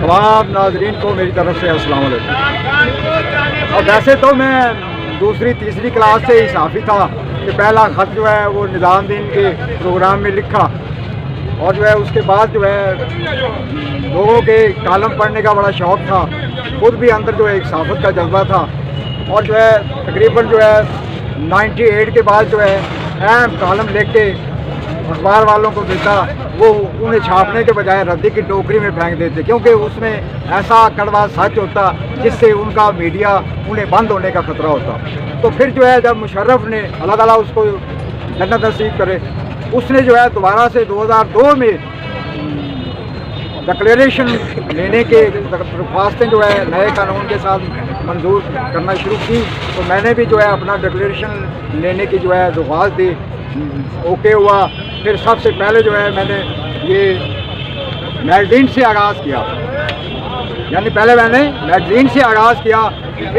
तमाम नाजरीन को मेरी तरफ से अस्सलाम वालेकुम। और वैसे तो मैं दूसरी तीसरी क्लास से ही साफ़ी था कि पहला ख़त जो है वो निज़ामुद्दीन के प्रोग्राम में लिखा, और जो है उसके बाद जो है लोगों के कालम पढ़ने का बड़ा शौक़ था, खुद भी अंदर जो है एक साफ़त का जज्बा था। और जो है तकरीबन जो है 98 के बाद जो है अहम कालम लिख के अखबार वालों को देता, वो उन्हें छापने के बजाय रद्दी की टोकरी में फेंक देते, क्योंकि उसमें ऐसा कड़वा सच होता जिससे उनका मीडिया उन्हें बंद होने का खतरा होता। तो फिर जो है जब मुशर्रफ ने, अल्लाह ताला उसको जन्नत नसीब करे, उसने जो है दोबारा से 2002 में डिक्लेरेशन लेने के दरख्वास्तें जो है नए कानून के साथ मंजूर करना शुरू की। तो मैंने भी जो है अपना डिक्लेरेशन लेने की जो है दरख्वास्त दी, ओके हुआ। फिर सबसे पहले जो है मैंने ये मैगज़ीन से आगाज़ किया, यानी पहले मैंने मैगज़ीन से आगाज़ किया।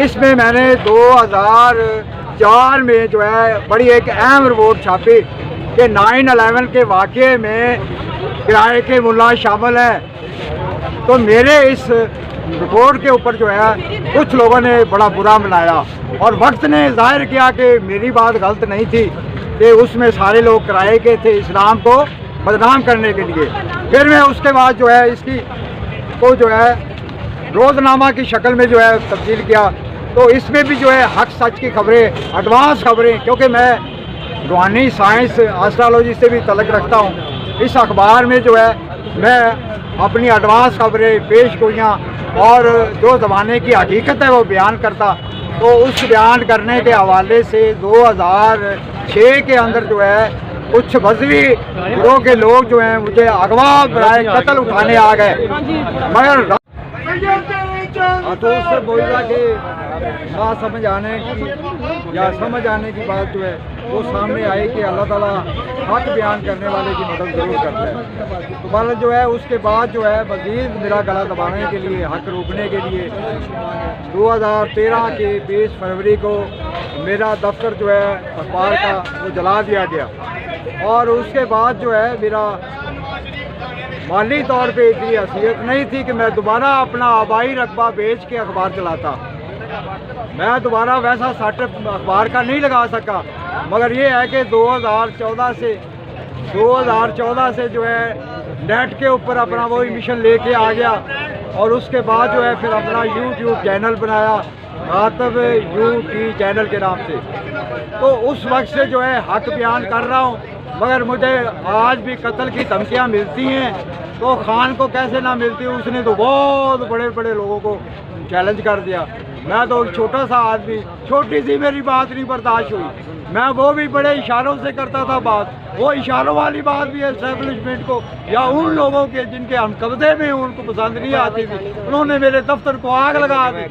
इसमें मैंने 2004 में जो है बड़ी एक अहम रिपोर्ट छापी कि 9/11 के वाक़े में किराए के मुल्ला शामिल हैं। तो मेरे इस रिपोर्ट के ऊपर जो है कुछ लोगों ने बड़ा बुरा मनाया, और वक्त ने जाहिर किया कि मेरी बात गलत नहीं थी, कि उसमें सारे लोग किराए के थे इस्लाम को बदनाम करने के लिए। फिर मैं उसके बाद जो है इसकी को जो है रोज़नामा की शक्ल में जो है तब्दील किया। तो इसमें भी जो है हक सच की खबरें, एडवांस खबरें, क्योंकि मैं रूहानी साइंस एस्ट्रोलॉजी से भी तल्लुक़ रखता हूँ, इस अखबार में जो है मैं अपनी एडवांस खबरें, पेशगोइयाँ और जो ज़माने की हकीकत है वो बयान करता। तो उस बयान करने के हवाले से 2006 के अंदर जो है कुछ मजहबी गिरोह के लोग जो हैं मुझे अगवा बराए कत्ल उठाने आ गए, मगर तो उससे बोला कि ना समझ आने की या समझ आने की बात जो है वो सामने आई कि अल्लाह ताला हक बयान करने वाले की मदद ज़रूर करता है। तो बहरहाल जो है उसके बाद जो है मज़ीद मेरा गला दबाने के लिए, हक रोकने के लिए 2013 के 20 फरवरी को मेरा दफ्तर जो है अखबार का वो जला दिया गया। और उसके बाद जो है मेरा माली तौर पे इतनी हैसियत नहीं थी कि मैं दोबारा अपना आबाई रकबा बेच के अखबार चलाता। मैं दोबारा वैसा सेटअप अखबार का नहीं लगा सका, मगर ये है कि 2014 से जो है नेट के ऊपर अपना वही मिशन लेके आ गया, और उसके बाद जो है फिर अपना यूट्यूब चैनल बनाया, मातब यूटी चैनल के नाम से। तो उस वक्त से जो है हक बयान कर रहा हूँ, मगर मुझे आज भी कत्ल की धमकियाँ मिलती हैं। तो खान को कैसे ना मिलती, उसने तो बहुत बड़े बड़े लोगों को चैलेंज कर दिया। मैं तो छोटा सा आदमी, छोटी सी मेरी बात नहीं बर्दाश्त हुई, मैं वो भी बड़े इशारों से करता था बात। वो इशारों वाली बात भी एस्टेब्लिशमेंट को या उन लोगों के जिनके हम कब्जे में उनको पसंद नहीं आती थी, उन्होंने मेरे दफ्तर को आग लगा दी।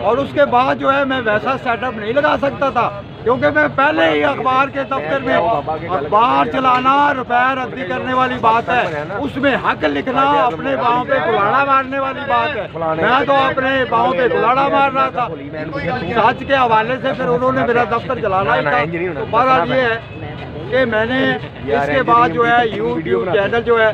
और उसके बाद जो है मैं वैसा सेटअप नहीं लगा सकता था, क्योंकि मैं पहले ही अखबार के दफ्तर में अखबार चलाना रुपए रद्दी करने वाली बात है, उसमें हक लिखना अपने पाँव पे कुल्हाड़ा मारने वाली बात है। मैं तो अपने पाँव पे कुल्हाड़ा मार रहा था सच के हवाले से। फिर उन्होंने मेरा दफ्तर जलाना ही था। तो बात ये है कि मैंने इसके बाद जो है यूट्यूब चैनल जो है